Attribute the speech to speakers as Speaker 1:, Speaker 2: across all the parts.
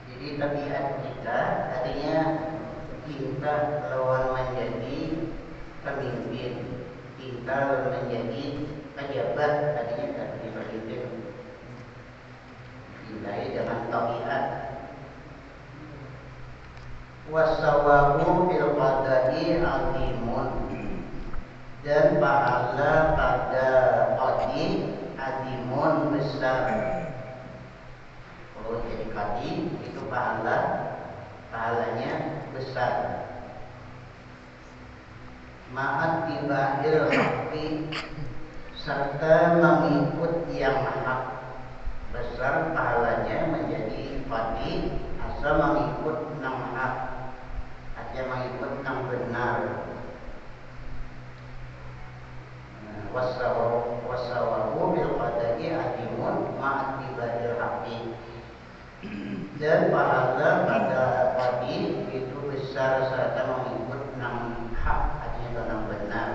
Speaker 1: Jadi tabiat kita artinya kita lawan menjadi pemimpin, kita lawan menjadi pejabat, artinya jadi pemimpin. Hindari dengan tabiat. Wasawabu fil qada'i azimun, dan pahala pada qadi azimun besar. Kalau jadi qadi itu pahalanya besar. Ma'at tiba'il haqqi, serta mengikut yang hak. Besar pahalanya menjadi qadi asal mengikut yang hak, artinya mengikut yang benar. Wasawabu bil qada'i azimun ma'at tiba'il haqqi, dan pahala pada qadi itu besar serta mengikut yang hak, artinya yang benar.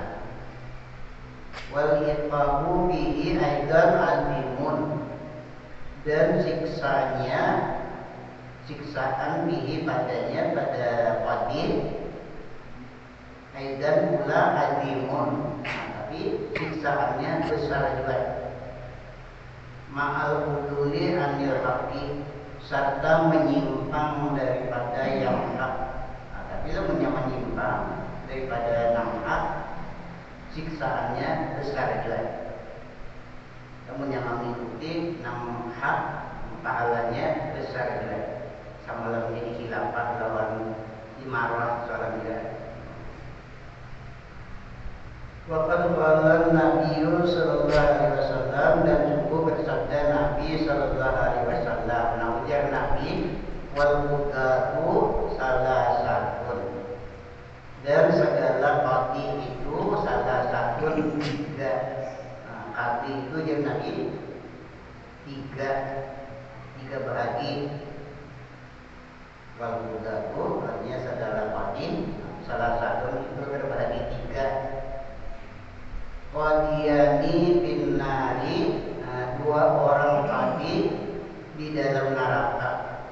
Speaker 1: Wal iqabu bihi aidan azimun, dan siksaan bihi padanya pada qadi aidan pula azimun, tapi siksaannya besar juga. Ma'al uduli anil haqqi, serta menyimpang daripada yang hak. Tapi kalau menyimpang daripada yang hak, siksaannya besar juga. Namun yang mengikuti yang hak, pahalanya besar juga. Sama lawan jadi khilafah lawan imarah soal juga. Waqad qala Nabi sallallahu alaihi wasallam, dan sungguh bersabda Nabi sallallahu alaihi wasallam, ujar Nabi, wal qudatu salasatun, dan segala qadi itu salasatun tiga. Qadi itu jadi Nabi tiga bahagi. Wal qudatu artinya segala qadi, salasatun itu terbagi tiga. Qadiyani bin nari, dua orang qadi di dalam neraka.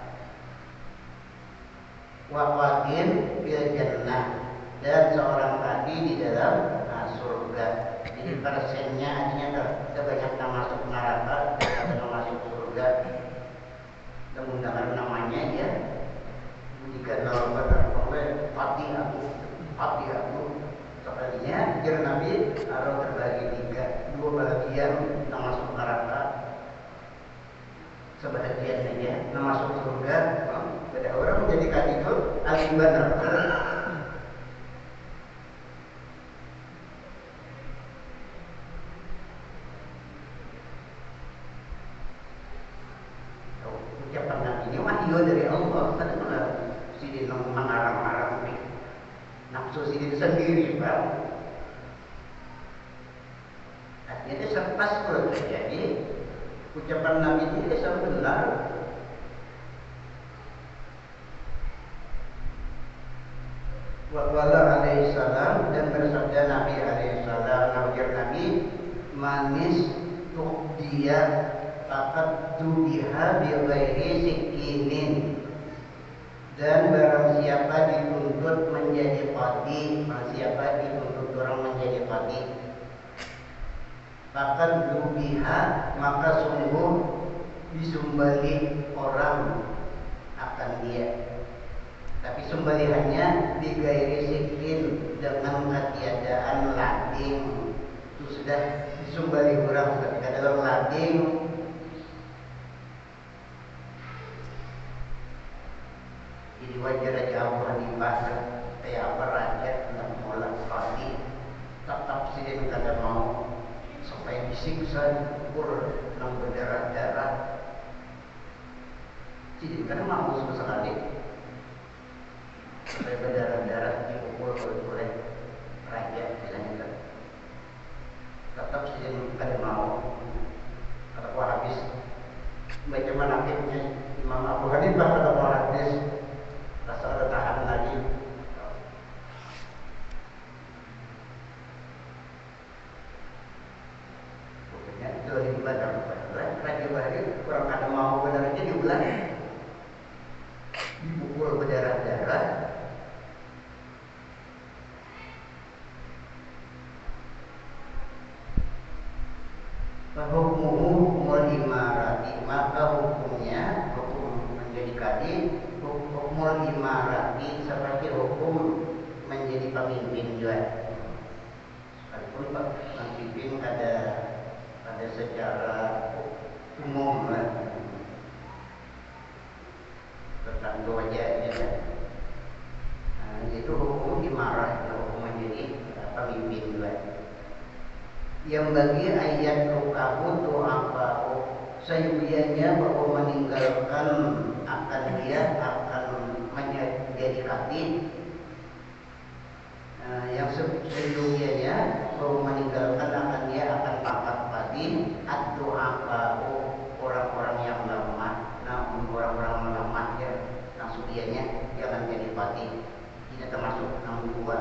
Speaker 1: Wa qadin fil jannah, dan seorang qadi di dalam surga. Jadi persennya artinya kebanyakan masuk neraka atau masuk surga. Menggunakan namanya ya. Jika dalam bahasa oleh qadi aku sekalinya jar Nabi harus terbagi tiga, dua bagian yang masuk neraka, sebagian saja yang masuk surga. Beda orang menjadi qadi itu akibat neraka. Ucapan Nabi ini wahyu dari Allah, kan malah sidin mengarang-arang nafsu sidin sendiri, Pak. Artinya dia serpas kalau terjadi ucapan Nabi ini selalu benar. Wa qala alaihi salam, dan bersabda Nabi alaihi salam, ujar Nabi, manis tuqdiya faqad tubiha bi ghairi sikinin, dan barang siapa dituntut menjadi qadi, barang siapa dituntut orang menjadi qadi, faqad tubiha, maka sungguh disumbali orang akan dia. Tapi sembelihannya di gairi sikin, dengan ketiadaan lading. Itu sudah disumbali orang ketika dalam lading. Jadi wajar jauh Hanifah kayak apa rakyat hendak menolak qadi, tetap sidin kada mau sampai disiksa, diukur dengan berdarah-darah. Sidin kan mau sekali sampai berdarah-darah diukur oleh rakyat, bilangnya tetap sidin kada mau. Kata habis baca manaqibnya Imam Abu Hanifah, kata hadis rasa ada tahan lagi. Pokoknya itu ibadah. Raja Bahari kurang ada mau lah, dipukul berdarah-darah. Hukmuhu hukmul imarati, maka hukumnya, hukum menjadi kadi, hukmul imarati seperti hukum menjadi pemimpin juga. Sekalipun pemimpin ada secara umum lah, tertentu aja ya. Itu hukum imarah, hukum menjadi pemimpin juga. Yang bagi ayat rukahu tu apa sayubianya bahwa meninggalkan akan dia akan menjadi kati. Yang sayubianya bahwa meninggalkan akan dia akan pangkat padi atau apa orang-orang yang lemah. Nah, orang-orang lemah ya, yang subianya jangan jadi padi. Tidak termasuk 62.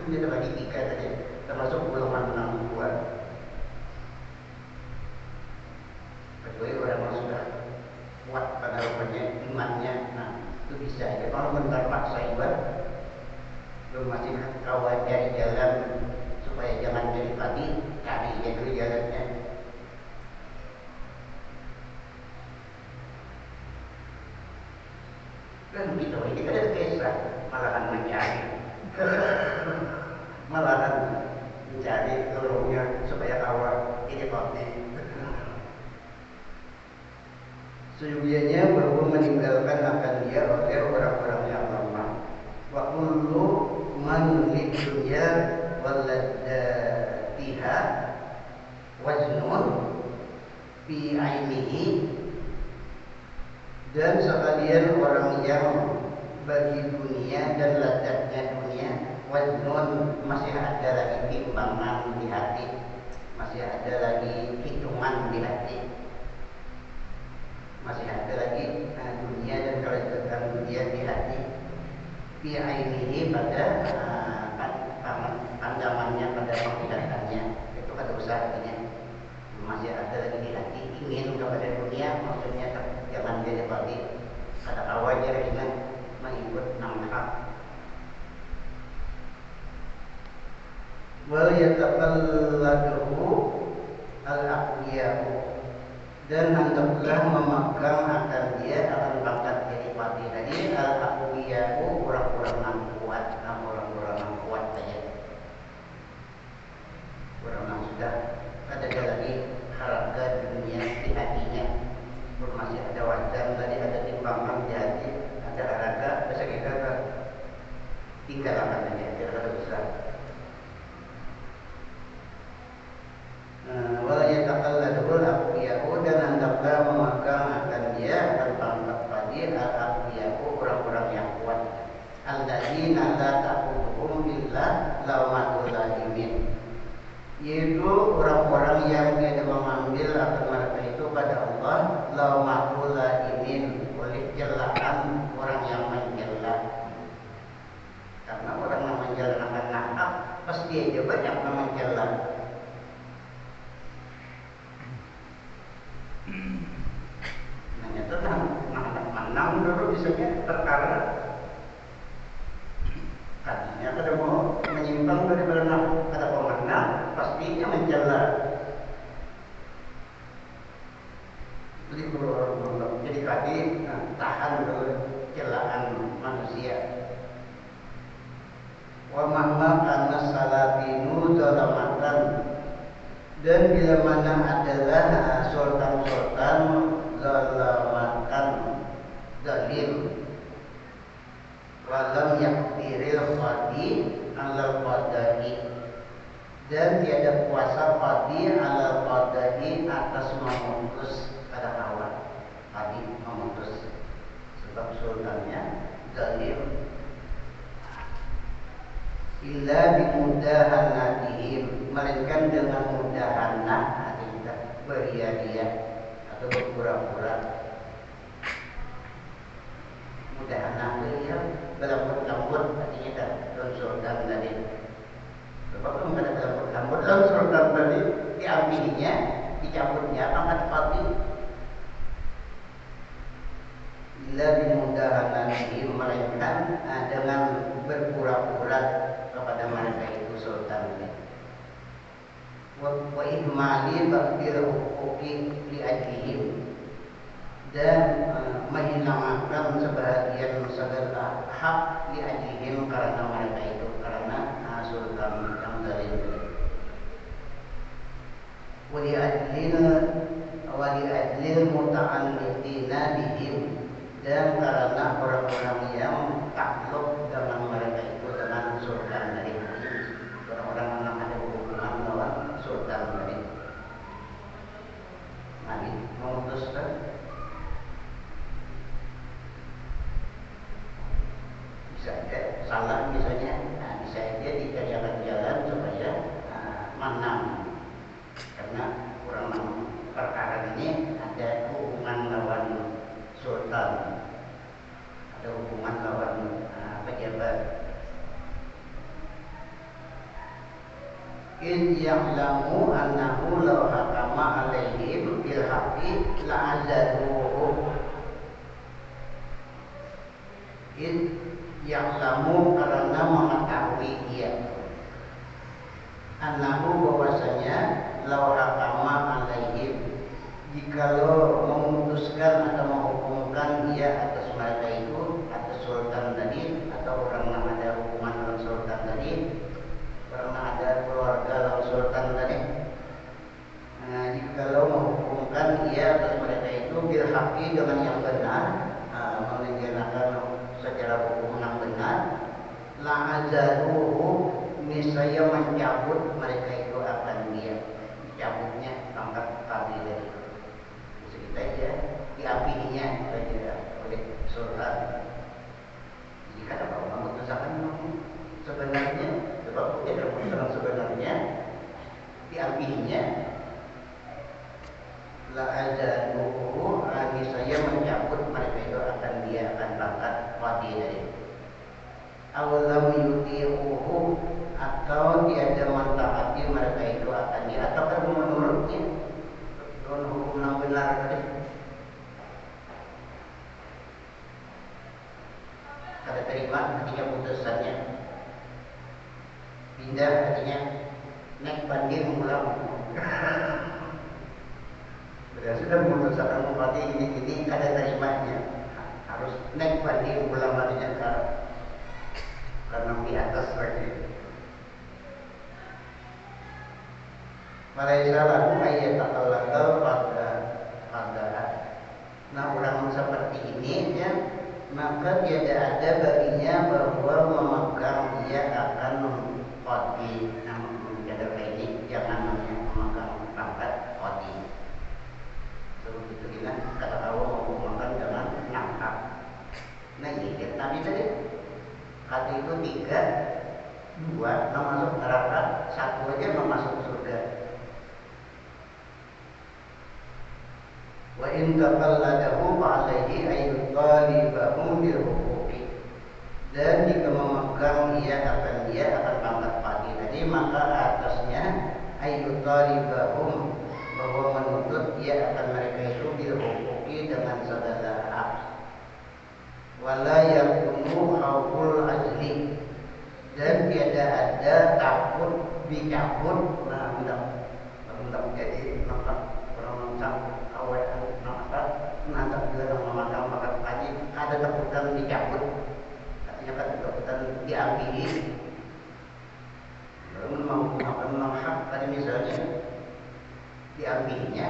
Speaker 1: Ini terbagi 3 tadi, termasuk golongan 62. Kecuali orang yang sudah kuat pada rupanya imannya, nah itu bisa ya. Kalau bentar paksa ibadah, lu masih kawan cari jalan supaya jangan jadi padi, cari aja dulu jalannya. Kan gitu, ini kan ada kisah malahan mencari. Malahan mencari lorongnya supaya awal ini pati. Sejujurnya bahwa meninggalkan akan dia oleh orang-orang yang lemah. Wa kullu man lidunya waladatiha waznun fi ainihi, dan sekalian orang yang bagi dunia dan ladatnya dunia, waznun masih ada lagi timbangan di hati, masih ada lagi hitungan di hati, masih ada lagi dunia dan kelezatan dunia di hati, fi ainihi pada pandangannya, pada penglihatannya, itu ada usahanya, masih ada lagi di hati ingin kepada dunia, maksudnya jangan jadi bagi kata kawajar dengan mengikut namhak. Wal yataqalladuhu al-aqwiyahu, dan hendaklah memegang akan dia akan pangkat jadi pati tadi al-aqwiyahu, orang-orang yang kuat, orang-orang yang kuat saja, orang yang sudah ada lagi harga dunia di hatinya, masih ada wajan tadi, ada timbangan di hati, ada harga, bisa kita tinggalkan aja, tidak ada besar. Wala yataqalladul aqwiyahu, dan hendaklah memegang akan dia akan pangkat padi al-aqwiyahu, orang-orang yang kuat, alladzina la ta'khudhuhum illa lawmatul laimin, yaitu orang-orang yang tidak mengambil akan mereka itu pada Allah lawmatul laimin, oleh celaan orang yang mencela. Karena orang yang mencela akan nakal pasti aja banyak yang mencela. Itu menang dulu bisanya perkara tadinya kada mau menyimpang daripada ada pemenang, pastinya mencela. Jadi kalau jadi kadi tahan dulu celaan manusia. Wa mahma kana salatinu dalamatan, dan bila mana adalah sultan-sultan zalamatan zalim, walam yakdiril qadi alal qadai, dan tiada kuasa qadi alal qadai atas memutus pada kawan. Qadi memutus sebab sultannya zalim. Illa bimudahanatihim, melainkan dengan mudahanah, artinya beria-ria atau berpura-pura. Mudahanah itu ya berlambut-lambut, artinya kan sultan tadi. Sebab kalau ada berlambut-lambut, sultan tadi diambilnya, dicabutnya pangkat pati. illa bimudahanatihim, melainkan dengan berpura-pura kepada mereka itu sultan. Wa ihmali baqdil huquqi li ajlihim, dan menghilangkan sebahagian segala hak li ajlihim karena mereka itu, karena sultan yang zalim. Wa li ajlil muta'alliqina bihim, dan karena orang-orang yang takluk dengan mereka itu, dengan sultan dari orang-orang yang ada hubungan lawan sultan dari. Nabi memutuskan bisa aja salah misalnya, bisa aja dicarikan jalan supaya menang, karena orang perkara ini ada hubungan lawan sultan, ada hubungan lawan pejabat. In ya'lamu annahu law hakama alaihim bil haqqi la'azaruhu. In ya'lamu, karena mengetahui dia, annahu bahwasanya law hakama alaihim, jikalau memutuskan atau menghukumkan dia atas mereka itu, atas sultan tadi atau orang yang ada hubungan dengan sultan tadi, karena ada keluarga lawan sultan tadi. Jikalau menghukumkan dia atas mereka itu bil haqqi, dengan yang benar, menjalankan secara hukum yang benar, la'azaruhu, niscaya mencabut mereka itu akan dia, dicabutnya pangkat kami dari kita aja, diambilnya saja oleh sultan. Jika ada memutuskan sebenarnya, sebab tidak memutuskan sebenarnya, diambilnya, la'azaruhu, niscaya mencabut mereka itu akan dia, akan pangkat wadi dari. Awalam yuti'uhu, atau tiada mentaati mereka itu akan dia, atau kan menurutnya dengan hukum yang benar tadi. Kada terima artinya putusannya, pindah artinya naik banding ulang. Sudah memutuskan bupati ini kada terimanya, harus naik banding ulang artinya karena di atas lagi. Malaysia lalu ayat takallakal pada. Nah, orang seperti ini ya, maka tiada ada baginya bahwa memegang dia akan qadi, namun menjaga ini jangan memegang pangkat qadi. Begitu kita kata tahu memegang jangan nangkap. Nah, ini tadi kata itu 3, 2 masuk neraka, 1 aja masuk surga. Wa in taqalladahu fa'alaihi ayyut talibahu bil huquqi, dan jika memegang ia akan pangkat pagi tadi, maka atasnya ayyut talibahum, bahwa menuntut ia akan mereka itu bil huquqi, dengan segala hak. Wala yakunu khawful ajli, dan tiada ada takut dicabut. Nah, hendak jadi nampak orang cangkuk awet nampak nanti juga memakan makan pagi, ada takutan dicabut, artinya kan takutan diambil. Lalu mau makan hak tadi misalnya diambilnya,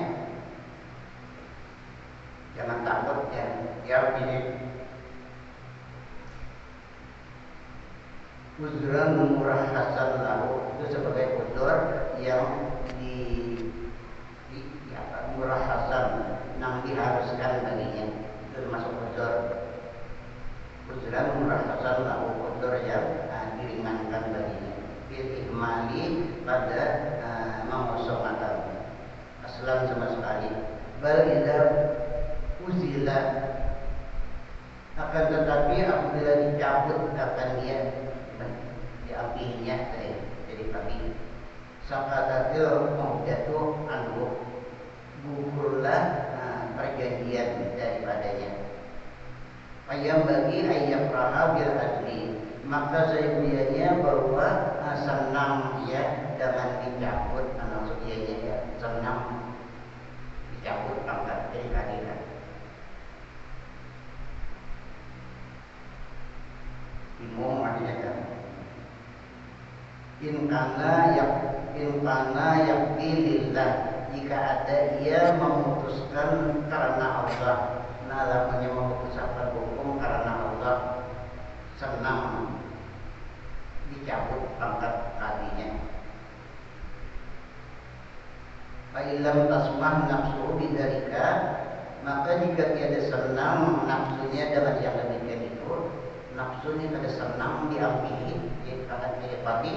Speaker 1: jangan takut ya diambil. Uzran murahhasan lahu, itu sebagai uzur yang murahhasan, yang diharuskan baginya, itu termasuk uzur. Uzran murahhasan lahu, uzur yang diringankan baginya. Bil ihmali, pada mengosongkan aslan sama sekali. Bal idza uzila, akan tetapi apabila dicabut akan dia diambilnya jadi kami sakadatil muhdatu anhu, gugurlah perjanjian daripadanya. ayam bagi ayam raha bil adli, maka seyogianya bahwa senang ya dengan dicabut, maksudnya ya senang dicabut pangkat dari keadilan. Imam artinya kan in kana yakti lillah, jika ada ia memutuskan karena Allah, nah lamanya memutuskan hukum karena Allah, senang dicabut pangkat kadinya. Fa'ilam tasmah nafsu bidzalika, maka jika tiada senang nafsunya dengan yang demikian itu, nafsu ini kada senang diambil, akan dilepati,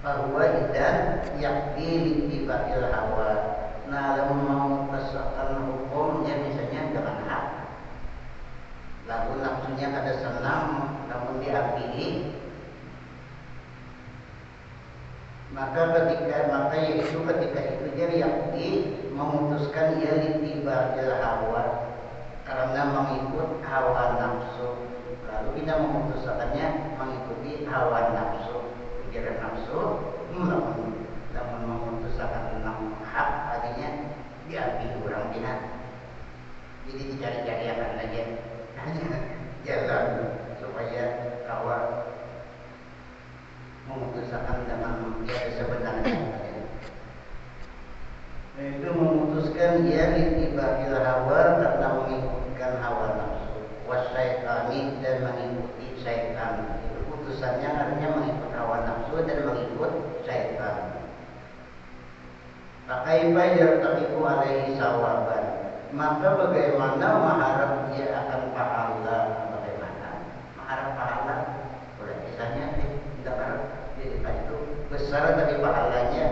Speaker 1: bahwa idan yakti littibail hawa. Nah, lalu memutuskan hukumnya misalnya dengan hak, lalu nafsunya kada senang namun diambil, maka ketika itu dia yakti memutuskan ia littibail hawa karena mengikut hawa nafsu, lalu kita memutuskannya mengikuti hawa nafsu, pikiran nafsu, namun memutuskan tentang hak artinya diambil orang binat. Jadi dicari-cari akan aja jalan supaya kawan memutuskan dengan dia sebenarnya. Itu memutuskan ia littibail hawa karena mengikutkan hawa nafsu, wasyaitani dan mengikuti syaitan. Itu putusannya artinya mengikut hawa nafsu dan mengikut syaitan. Fakaifa yartaqibu alaihi sawaban, maka bagaimana mengharap dia akan pahala? Bagaimana mengharap pahala? Boleh misalnya tidak harap itu besar dari pahalanya,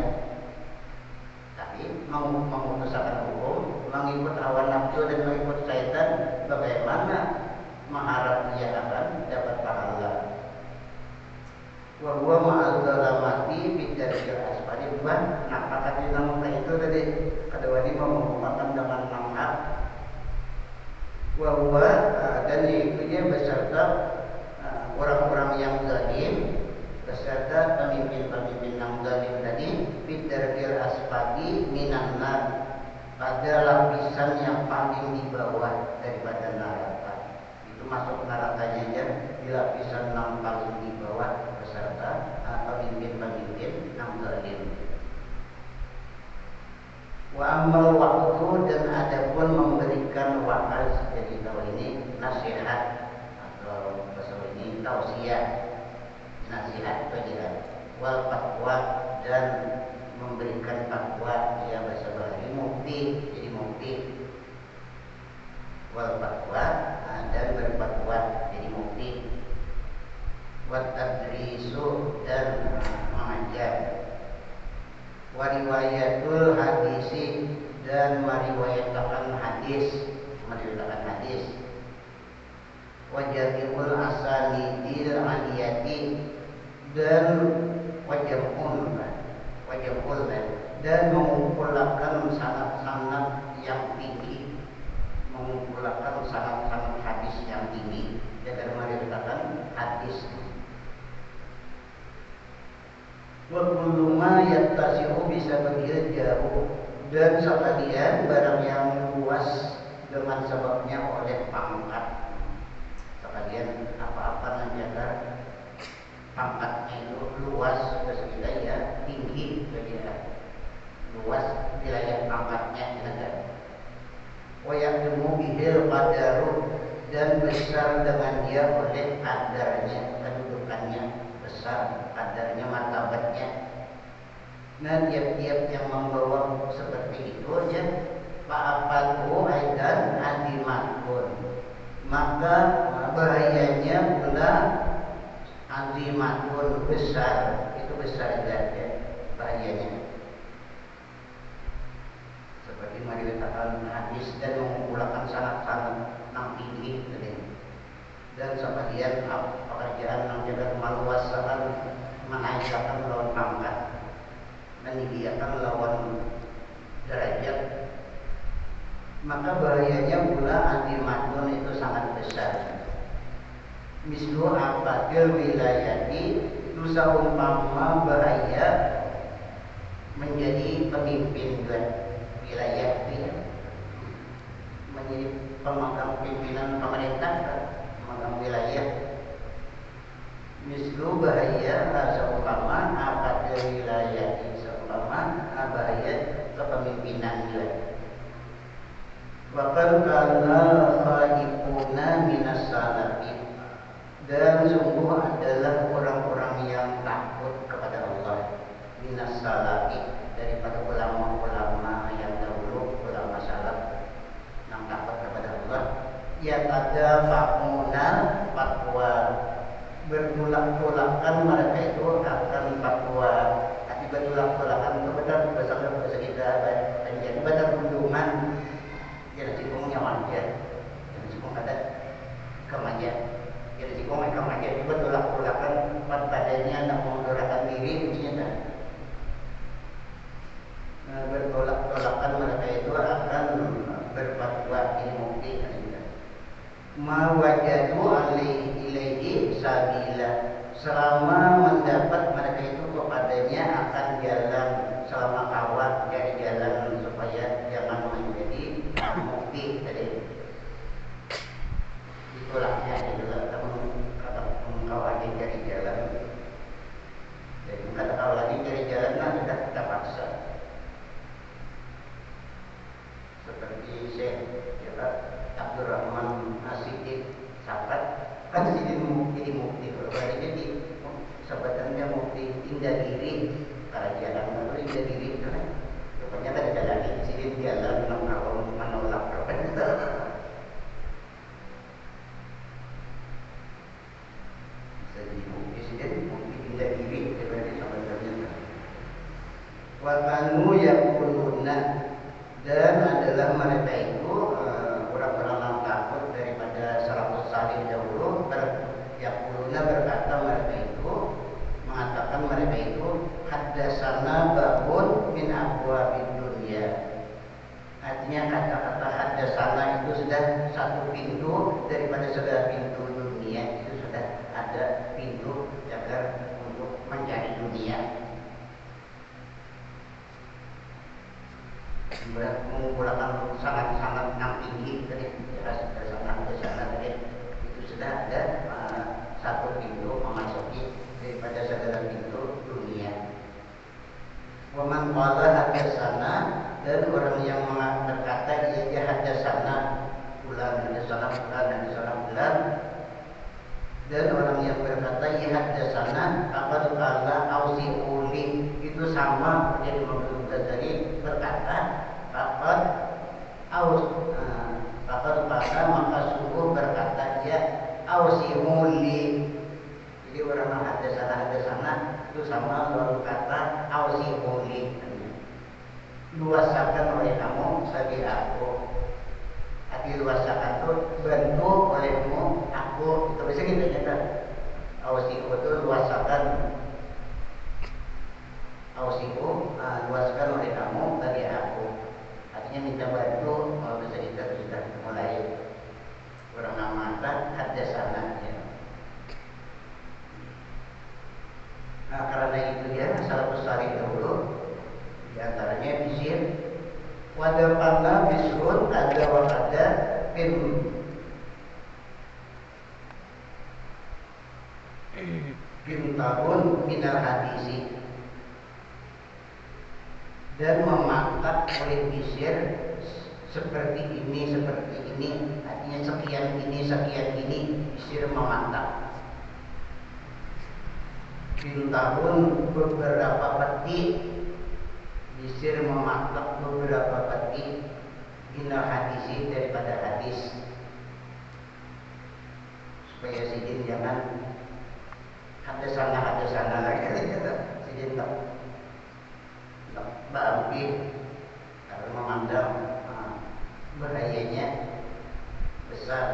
Speaker 1: memutuskan hukum, mengikut hawa nafsu dan mengikut syaitan, bagaimana mengharap dia akan dapat pahala? Wa huwa ma'al zalamati bidarikil asfali, bukan? Nah, kata dinamika itu tadi kedua ini mengumpulkan dengan namhak. Wa huwa dan ikunya beserta orang-orang yang zalim, beserta pemimpin-pemimpin yang zalim tadi, bidarikil asfali minan nar, pada lapisan yang paling di bawah daripada neraka. Itu masuk nerakanya aja di lapisan yang paling di bawah beserta pemimpin-pemimpin yang zalim. Wa amal waktu, dan adapun memberikan wa'az, jadi kalau ini nasihat atau bahasa ini tausiah, nasihat bagian, wal fatwa, dan memberikan fatwa, ya bahasa Bali mufti, jadi mufti, wal fatwa, dan berfatwa jadi mufti, wat tadrisu, dan mengajar, wariwayatul hadisi, dan meriwayatkan hadis, wajabul asanidil aliyati, dan wajabul dan mengumpulkan sanad-sanad yang tinggi, mengumpulkan sanad-sanad hadis yang tinggi, dan meriwayatkan hadis. Wa kullu ma yattasi'u bisa bagi jauh, dan sekalian barang yang luas dengan sebabnya oleh pangkat. Sekalian apa-apa menjaga pangkatnya itu luas, kita ya tinggi, jadi luas wilayah pangkatnya ada. Wa yaqumu bihil qadaru, dan besar dengan dia oleh kadarnya, kedudukannya besar, kadarnya, martabatnya. Nah, tiap-tiap yang membawa seperti itu ya, fa'afatu aidan azimatun, maka bahayanya pula azimatun, besar, itu besar saja bahayanya. Seperti meriwayatkan hadis dan mengumpulkan sanad-sanad yang tinggi tadi. Dan sebagian pekerjaan yang jaga maluasakan, menaikkan lawan pangkat, meninggikan lawan derajat, maka bahayanya pula adimatun itu sangat besar. Mislu apadil wilayati, itu seumpama bahaya menjadi pemimpin wilayah itu, menjadi pemegang pimpinan pemerintah, pemegang wilayah. Mislu bahaya seumpama apadil wilayati, seumpama bahaya kepemimpinan juga. Wakal kana khaifuna minas salafi, dan sungguh adalah orang-orang yang takut kepada Allah, minas salafi, daripada ulama-ulama yang dahulu, ulama salaf yang takut kepada Allah. Ya tada fakuna fatwa, bertolak-tolakan mereka itu akan fatwa, tapi bertolak-tolakan kepada bahasa kita menjadi pada kunjungan. Jadi sikungnya wajar, jadi sikung ada kemaja, jadi sikung kemaja juga tolak-tolakan padanya nak menggerakkan diri intinya. Bertolak-tolakan mereka itu akan berfatwa ini mukti. Ma wajadu alaihi ilaihi sabila, selama mendapat mereka itu kepadanya akan jalan, selama kawat dari jalan supaya jangan menjadi mukti tadi. Itulahnya adalah kata engkau lagi dari jalan. Jadi kata kau lagi dari jalan nah sudah kita paksa. Seperti Syekh Abdurrahman As-Siddiq sahabat kan jadi mukti kalau jadi sebenarnya mukti indah diri kerajaan atau indah diri itu kan rupanya kan ada lagi di sini jalan menolak rupanya bisa jadi mukti sendiri mukti indah diri sebenarnya sebenarnya wakanu yakuluna, dan adalah mereka itu orang-orang yang takut daripada salafus salih dahulu. Yakuluna berkata mereka itu, mengatakan mereka itu haddasana babun min abwabid dunya. Artinya kata-kata haddasana itu sudah satu pintu daripada segala pintu dunia. Itu sudah ada pintu agar untuk mencari dunia. Menggunakan sangat-sangat yang tinggi tadi, jelas dari sana ke sana tadi, itu sudah ada satu pintu memasuki daripada segala pintu dunia. Waman qala hadasana, dan orang yang berkata ia hadasana bulan, hadasana bulan, dan orang yang berkata ia hadasana apa qala ausiuli, itu sama jadi Imam Ghazali berkata Fakad pada maka sungguh berkata dia ausimuli. Jadi orang hadasana itu sama lalu kata ausimuli, luasakan oleh kamu bagi aku. Arti luasakan itu bantu olehmu aku, itu bisa kita nyata ausimu itu luasakan, ausimu luaskan oleh kamu bagi aku. Artinya minta bantu, kalau bisa kita sudah mulai orang nama hadasana ya. Nah karena itu dia salafus salih dahulu diantaranya Bishr, wadafana Bishrun ada wakada tahun minal hadisi, dan memangkat oleh Bishr seperti ini, artinya sekian ini Bishr memangkat. Bintahun beberapa peti, Bishr memangkat beberapa peti minal hadisi daripada hadis, supaya sidin jangan hadasana lagi sidin tak bambi, karena memandang bahayanya besar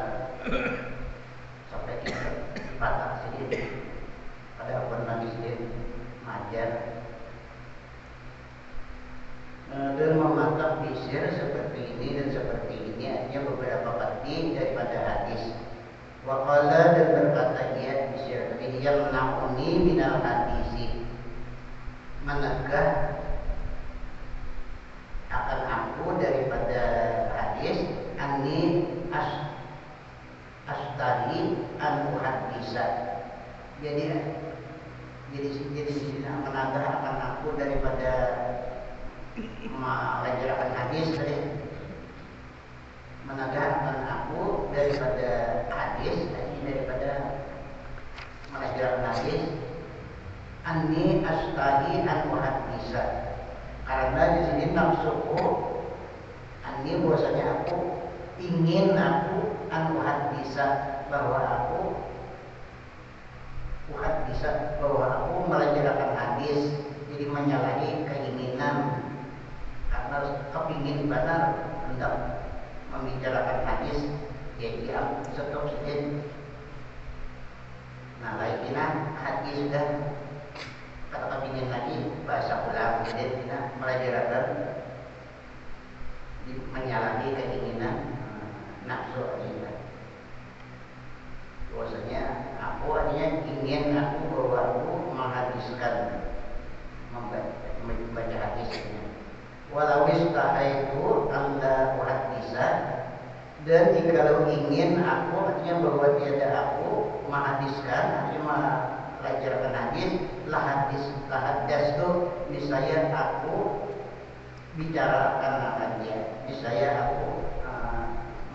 Speaker 1: sampai kita patah sedikit pada pernah sedikit majar dan mematah Bishr seperti ini dan seperti Waqala dan berkata ia bisyarri yang menakuni minal hadisi, menegah akan aku daripada hadis, anni astari an muhaddisa. Jadi di sini menegah akan aku daripada mengajarkan hadis tadi. Menegahkan aku daripada hadis, daripada mengajarkan hadis. Anni astahi an muhaddisa, karena di sini nafsuku anni bahwasanya aku ingin aku an muhaddisa, bahwa aku muhaddisa, bahwa aku mengajarkan hadis. Jadi menyalahi keinginan, karena kepingin benar hendak membicarakan hadis, jadi aku stop sedikit. Nah, laikina hadis sudah kata kepingin lagi bahasa ulang, jadi kita melajarkan menyalahi keinginan nafsu aja. Bahwasanya aku artinya ingin aku, bahwa aku menghadiskan, membaca hadisnya. Walau istahaitu anda muhaddisa, dan jikalau ingin aku, artinya bahwa tiada aku menghadiskan, artinya melajarkan hadis, lahaddas itu misalnya aku bicarakan akan dia, misalnya aku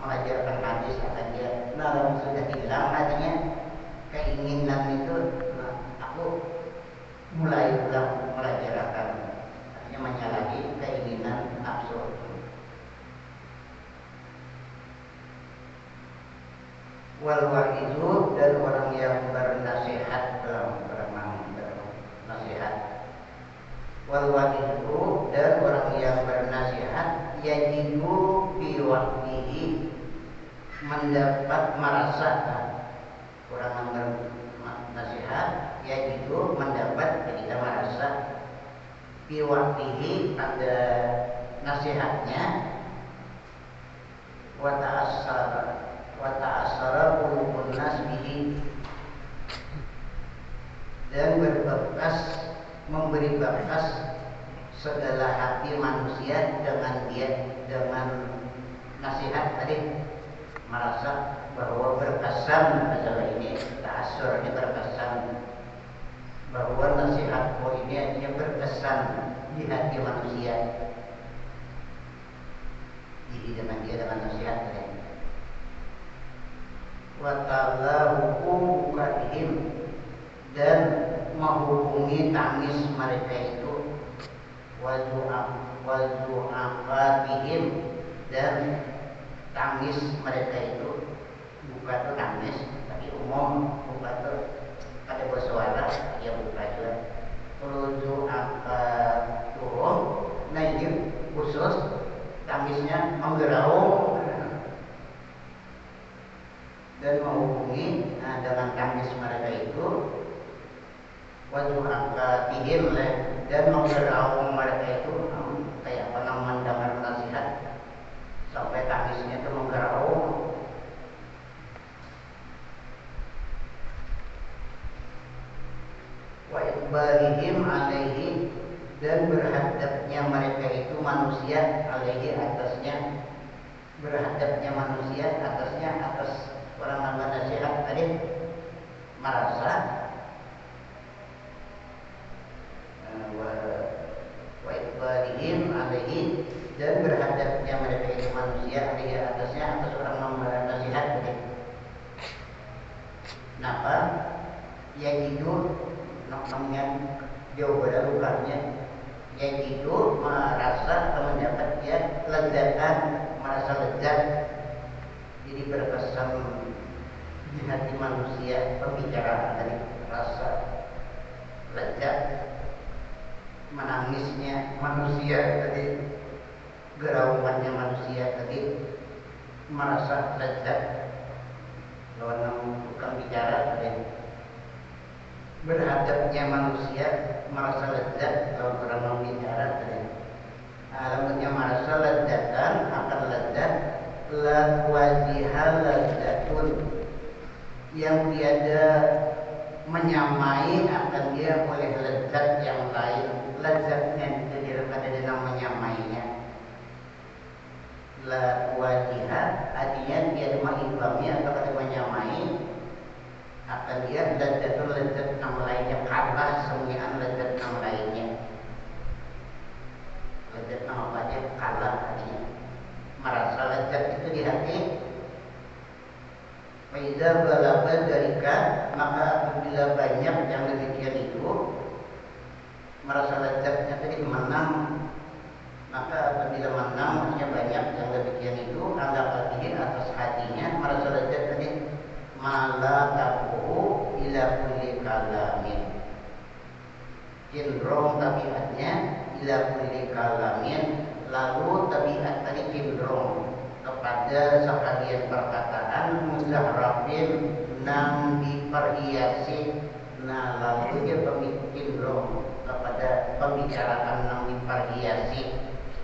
Speaker 1: mengajarkan hadis akan dia. Nah, sudah hilang artinya keinginan itu, aku mulai ulang melajarkan, artinya menyalahi keinginan nafsu. Wal wa'idu, dan orang yang bernasihat, bernasihat. Wal wa'idu, dan orang yang bernasihat, yajidu fi waqtihi, mendapat merasa. Orang yang bernasihat yajidu mendapat, ketika merasa fi waqtihi pada nasihatnya, wa ta'assara qulubun nas bihi, dan memberi bekas segala hati manusia dengan dia, dengan nasihat tadi. Merasa bahwa berkesan, masalah ini ta'assur, ini berkesan, bahwa nasihatku ini artinya berkesan di hati manusia. Jadi dengan dia, dengan nasihat tadi. Wa ta'ala hukum bukatihim, dan menghubungi tangis mereka itu. Wazu'afatihim, dan tangis mereka itu. Buka itu tangis, tapi umum. Buka itu ada bersuara, ya buka juga. Wazu'afatuhum, nah ini khusus tangisnya menggeraung dan menghubungi dengan tangis mereka itu. Wazu'afatihim, dan menggeraung mereka itu, kayak pernah mendengar nasihat sampai tangisnya itu menggeraung. Wa iqbalihim alaihi, dan berhadapnya mereka itu manusia, alaihi atasnya, berhadapnya manusia atasnya, atas orang yang nasihat tadi, merasa wa iqbalihim alaihi, dan berhadapnya mereka itu manusia, alaihi atasnya, atas orang yang nasihat tadi. Kenapa? Yajidu, namanya jauh pada lukanya. Yajidu, merasa atau mendapat dia lezatan, merasa lezat. Jadi berkesan di hati manusia pembicaraan dari rasa lezat, menangisnya manusia tadi, geraungannya manusia tadi, merasa lezat. Lawan bukan bicara tadi, berhadapnya manusia merasa lezat, lawan orang bicara tadi. Alamnya merasa lezatan, akan lezat. La wajihal lezatun, yang tiada menyamai akan dia oleh lezat yang lain. Lezatnya daripada dia menyamainya. La wajiha artinya dia mengimbangi atau kata menyamai akan dia lezatul lezat yang lainnya, kalah semuanya lezat yang lainnya. Lezat yang apa aja kalah artinya merasa lezat itu di hati. Faiza balagha dalika, maka apabila banyak yang demikian itu merasa lezatnya tadi menang, maka apabila menang maksudnya banyak yang demikian itu ala qalbihi atas hatinya merasa lezat tadi mala tabuhu ila kulli kalamin, cenderung tabiatnya ila kulli kalamin, lalu tabiat tadi cenderung kepada sekalian perkataan muzahrafin nang diperhiasi. Nah lalu dia cenderung kepada pembicaraan nang diperhiasi,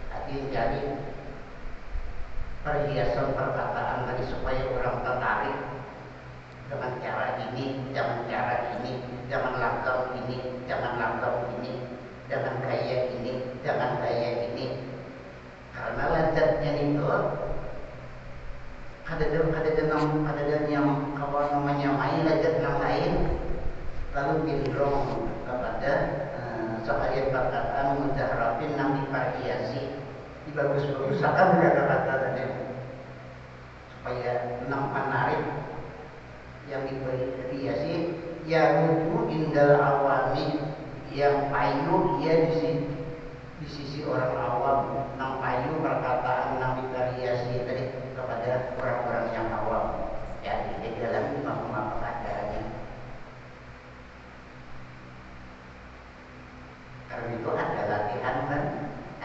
Speaker 1: artinya jadi perhiasan perkataan tadi supaya orang tertarik dengan cara ini, dengan cara ini, jangan langkah ini, jangan langkah ini, jangan gaya ini, jangan gaya ini. Karena lezatnya itu ada yang apa namanya main lezat yang lain, lalu cenderung kepada sekalian perkataan muzahrafin yang diperhiasi, dibagus-baguskan kata-kata tadi supaya enam menarik yang diperhiasi. Ya ruju indal awami, yang payu ia di sisi orang awam, nang payu perkataan nang diperhiasi tadi kepada orang-orang yang awam, ya di dalam imam-imam acaranya. Karena itu ada latihan kan,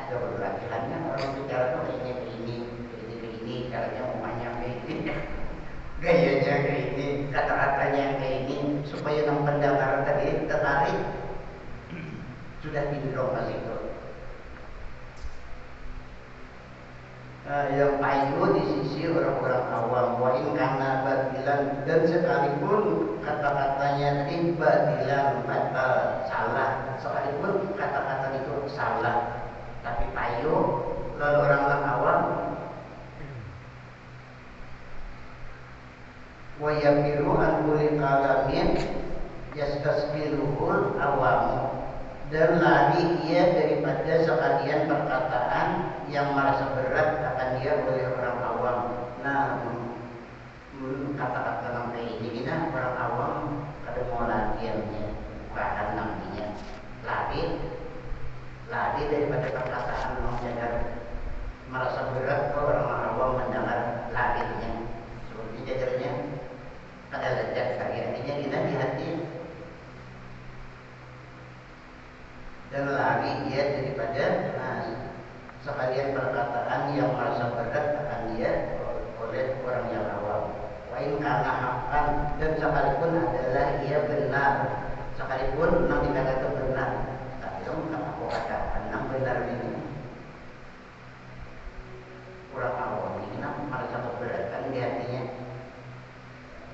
Speaker 1: ada latihannya orang bicara tuh ini, caranya umumnya kayak ini, gayanya kayak ini, kata-katanya kayak ini, supaya yang pendengar tadi tertarik, sudah cenderung ke situ. Yang payu di sisi orang-orang awam, wain karena batilan, dan sekalipun kata-katanya tadi batilan batal salah, sekalipun kata-kata itu salah, tapi payu lalu orang-orang awam. Wa yafiru an kulli kalamin yastasqiluhul awamu, dan lari ia daripada sekalian perkataan yang merasa berat akan dia oleh orang awam. Nah, kata-kata sampai ini orang awam kada mau latihannya, bukan namanya lari daripada perkataan yang merasa berat kalau orang awam mendengar larinya. Seperti jajarnya ada lezat kayaknya kita di hati. Dan lari dia daripada sekalian perkataan yang merasa berat akan dia oleh orang yang awam. Wain karena hakan, dan sekalipun adalah ia benar, sekalipun nanti kata itu benar, tapi kamu tak aku katakan nang benar ini orang awam ini merasa keberatan di hatinya,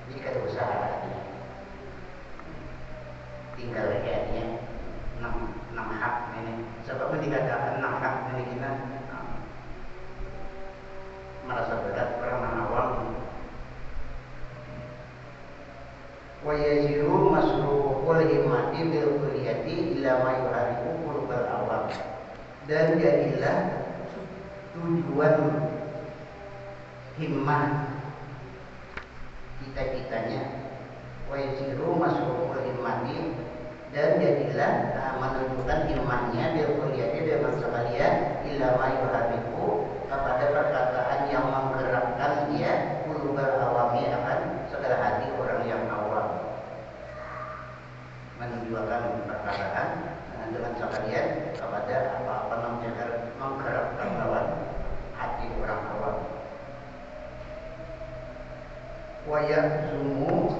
Speaker 1: jadi kada usaha lagi, tinggal lagi hatinya enam hak ini. Sebab dikatakan enam hak ini kita merasa berat orang awam. Wa yaziru masruqul himmati bil kulliyati ila ma yuharibu qulubal awam, dan jadilah tujuan himmah cita-citanya. Wa yaziru masruqul himmati, dan jadilah menunjukkan imannya bil kulliyati dengan sekalian ila ma yuharibu kepada perkataan yang menggerakkan dia qulubal awami akan segala hati orang yang awam, menunjukkan perkataan dengan sekalian kepada apa-apa namanya menggerakkan lawan hati orang awam. Wa ya'zumu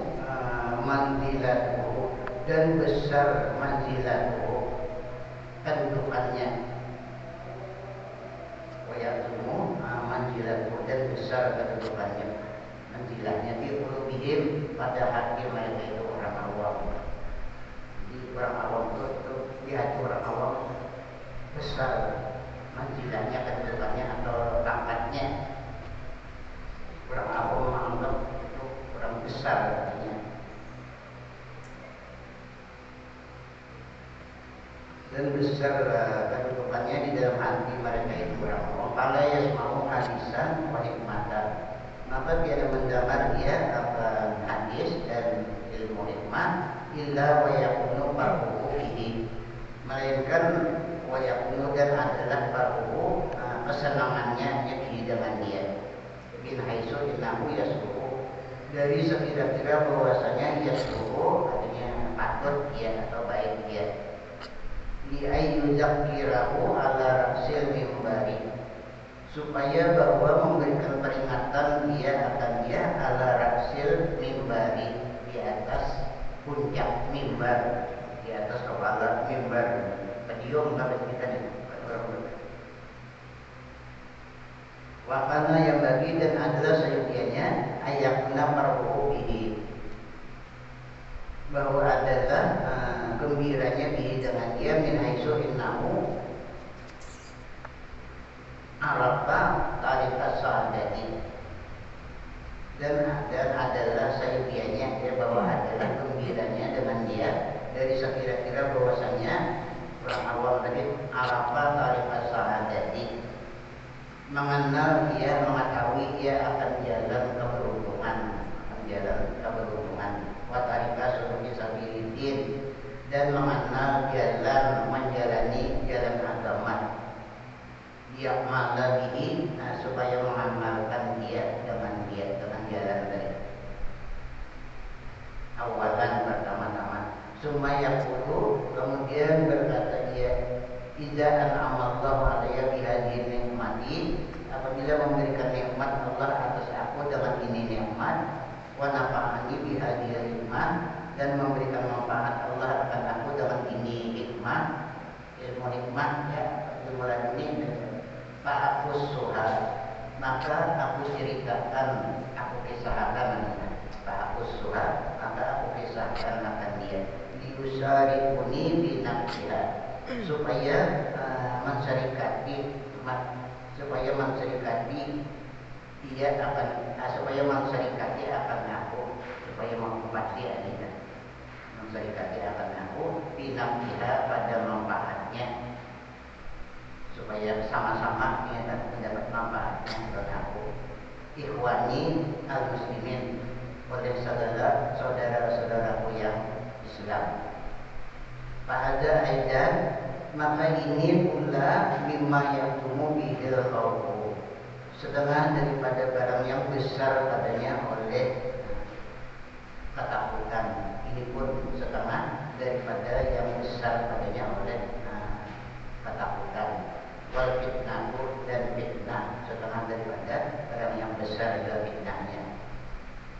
Speaker 1: manzilatuhu, dan besar manzilatuhu kedudukannya. Wa ya'zumu manzilatuhu, dan besar kedudukannya. manzilahnya di qulubihim, pada hati mereka itu orang awam. Jadi orang awam itu di hati orang awam besar manzilahnya, kedudukannya atau pangkatnya. Orang awam menganggap itu orang besar artinya. Dan besar kedudukannya di dalam hati mereka itu orang awam. Fala yasma'u hadisan wa hikmatan, maka dia mendengar dia akan hadis dan ilmu hikmah, illa wa yakunu farhuhu fihi, melainkan wa yakunu dan adalah farhuhu kesenangannya fihi dengan dia, bin haitsu innahu yasluhu, dari sekira-kira bahwasanya yasluhu artinya patut dia atau baik dia, li ayyudzakirahu ala raksil mimbari, supaya bahwa memberikan peringatan dia akan dia ala raksil mimbari, di atas puncak mimbar, di atas kepala mimbar, pedium kalau kita nih orang. Wakana yang bagi dan adalah sayudianya ayakna parbuhu bihi, bahwa adalah gembiranya bihi dengan dia, min haitsu innahu arafa tariqas sa'adati, dan adalah sayudianya dia, bahwa adalah gembiranya dengan dia dari sekira-kira bahwasanya orang awam tadi arafa tariqas sa'adati, mengenal dia, mengetahui dia akan jalan keberuntungan, wa tariqas suluki sabiliddin, dan mengenal jalan menjalani jalan agama, ya'mala bihi, supaya mengamalkan dia dengan jalan tadi. Awalan pertama-tama, summa yaqulu, kemudian berkata dia, idza an'amallahu alayya bihadhihi nikmati, apabila memberikan nikmat Allah atas aku dengan ini nikmat, wa nafa'ani bihadhihi nikmat, dan memberikan manfaat Allah akan aku dengan ini hikmah, ilmu hikmah ya, ilmu laduni, fa'afus suha, maka aku ceritakan, aku kisahkan, fa'afus suha, maka aku kisahkan akan dia, liusarikuni binafsiha, supaya menserikati dia akan, supaya menserikati akan aku, supaya mengobati adanya, menserikati akan aku binafsiha, pada manfaatnya, supaya sama-sama dia mendapat manfaatnya buat aku. Ikhwani al-muslimin, oleh segala saudara-saudaraku yang Islam. Fahadza aidan, maka ini pula mimma yaqumu bihil khawfu, setengah daripada barang yang besar padanya oleh ketakutan. Ini pun setengah daripada yang besar padanya oleh ketakutan. Wal fitnatu, dan fitnah setengah daripada barang yang besar juga fitnahnya.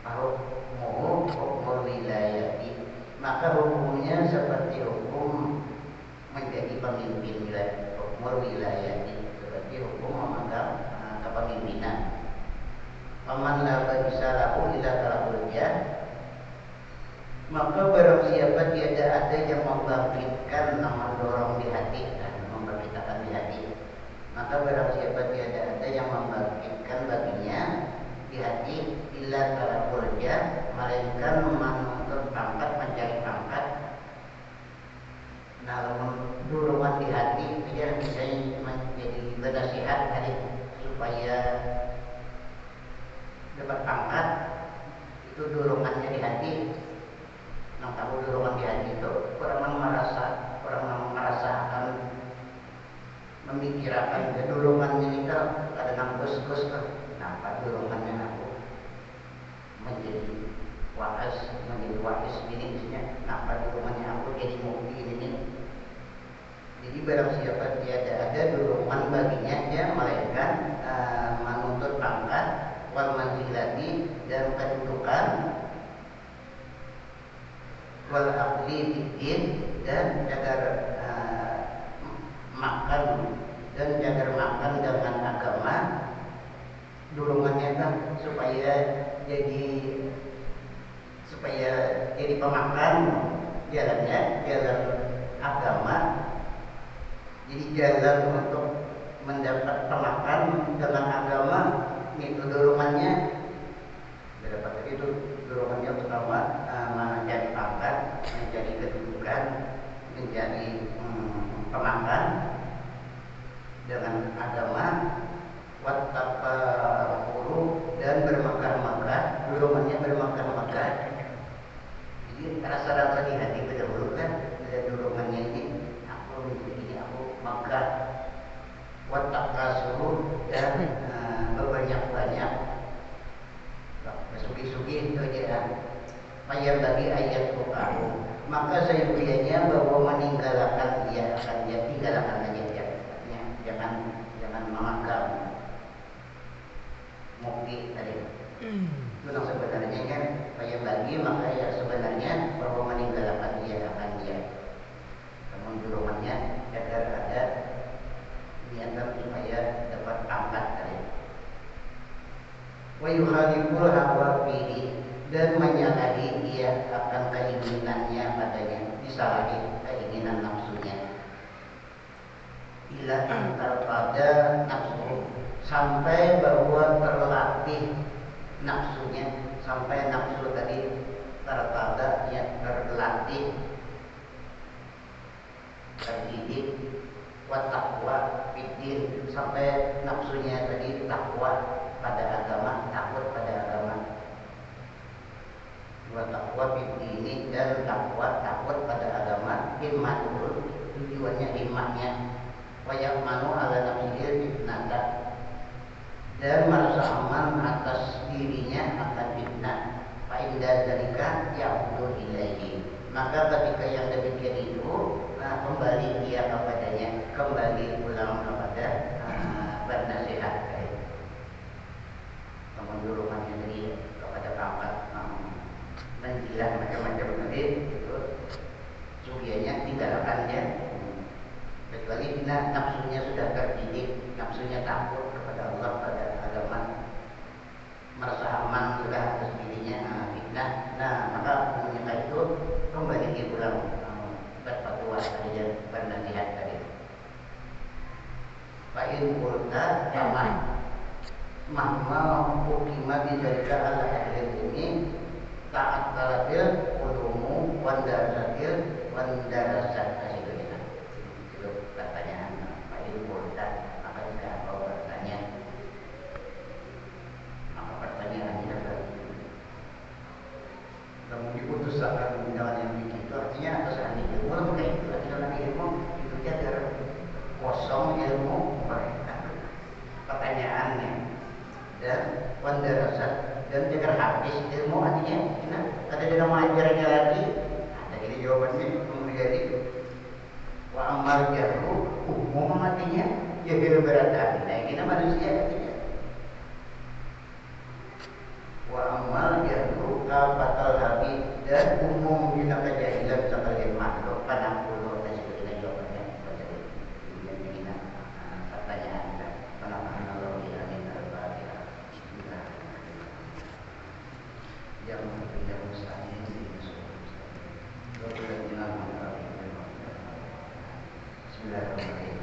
Speaker 1: Hukmul wilayati, maka hukumnya seperti hukum menjadi pemimpin wilayah. Hukmul wilayati, seperti hukum memegang kepemimpinan. Faman la bisa lahu ila talabulnya, maka barang siapa tiada ada yang membangkitkan, mendorong di hati dan membangkitkan di hati, maka barang siapa tiada ada yang membangkitkan baginya di hati, illa talabulnya, melainkan menuntut pangkat, mencari pangkat. Nah, dorongan di hati dia bisa menjadi bernasihat tadi supaya dapat pangkat, itu dorongannya di hati. Nah, tahu dorongan di hati itu orang merasakan, memikirkan dorongannya itu ada nangkus-kus, nampak dorongannya aku menjadi wa'is ini isinya, nampak dorongannya aku jadi mukti ini. Jadi barang siapa tiada ada dorongan baginya dia, melainkan menuntut pangkat, wal manzilati, dan kedudukan, wal aqli fiddin, dan jagar makan dengan agama, dorongannya kan supaya jadi pemakan jalannya, jalan agama, jadi jalan untuk mendapat pemakan dengan agama, itu dorongannya dapat itu dorongannya pertama mencari pangkat, mencari kedudukan, menjadi pemakan dengan agama, wattaquru, dan bermegah-megah, dorongannya bermegah-megah. Jadi rasa-rasa di hati berdahulu kan ada dorongannya ini, aku ini aku megah, wattaqasuru, dan berbanyak-banyak, bersugi-sugi itu aja ya. Mayat bagi ayat tukaru, maka sayudianya bahwa meninggalkan dia akan dia tinggalkan aja ya. Jangan menganggap mukti tadi. Itu yang sebenarnya kan mayat bagi, maka ya sebenarnya bahwa meninggalkan dia akan dia. Namun dorongannya agar ada niatan supaya dapat pangkat tadi. Wa yukhaliful hawa fihi, dan menyalahi ia akan keinginannya padanya, disalahi keinginan nafsunya. Ila antar pada nafsu, sampai bahwa terlatih nafsunya, sampai nafsu tadi terpada yang terlatih, terdidik, wa taqwa fiddin, sampai nafsunya tadi takwa pada agama, takut pada agama. Wa taqwa fiddin, dan takwa takut pada agama, himmatul, tujuannya himmahnya, wa ya'manu ala nafsihi fitnata, dan merasa aman atas dirinya akan fitnah. Fa inda dzalika ya'udu ilaihi, maka ketika yang demikian itu kembali dia kepadanya, kembali pulang kepada bernasihat, mendorongannya tadi kepada pangkat, menjilat macam-macam tadi itu, sugianya tinggalkannya, kecuali bila nafsunya sudah terdidik, nafsunya takut kepada Allah, pada agama, merasa aman sudah atas dirinya fitnah, maka menyangka itu kembali dia pulang berfatwa tadi, bernasihat tadi. Fa'in qulta paman mahma hukima bidzalika ala ahli ini taat kalabil ulumu wandaratil wandarasat itu ya. Itu pertanyaan Fa'in qulta, maka jika kau bertanya, maka pertanyaannya adalah kamu diputus akan dengan yang begitu, artinya atas ahli ilmu, maka itu adalah ilmu itu agar kosong ilmu mereka. Pertanyaannya dan wandarasat, dan jangan habis ilmu, artinya ada dalam ajarannya lagi. Ada jadi jawabannya kemudian itu. Wa amal jahru, umum artinya jahil beratan. Nah ini manusia artinya. Wa amal jahru kafatal habi, dan umum bina kejahilan sekalian makhluk pada puluh, dan sebagainya jawabannya. Pertanyaan penambahan Allah ilamin al-Fatihah. Yang tidak mustahil Bismillahirrahmanirrahim.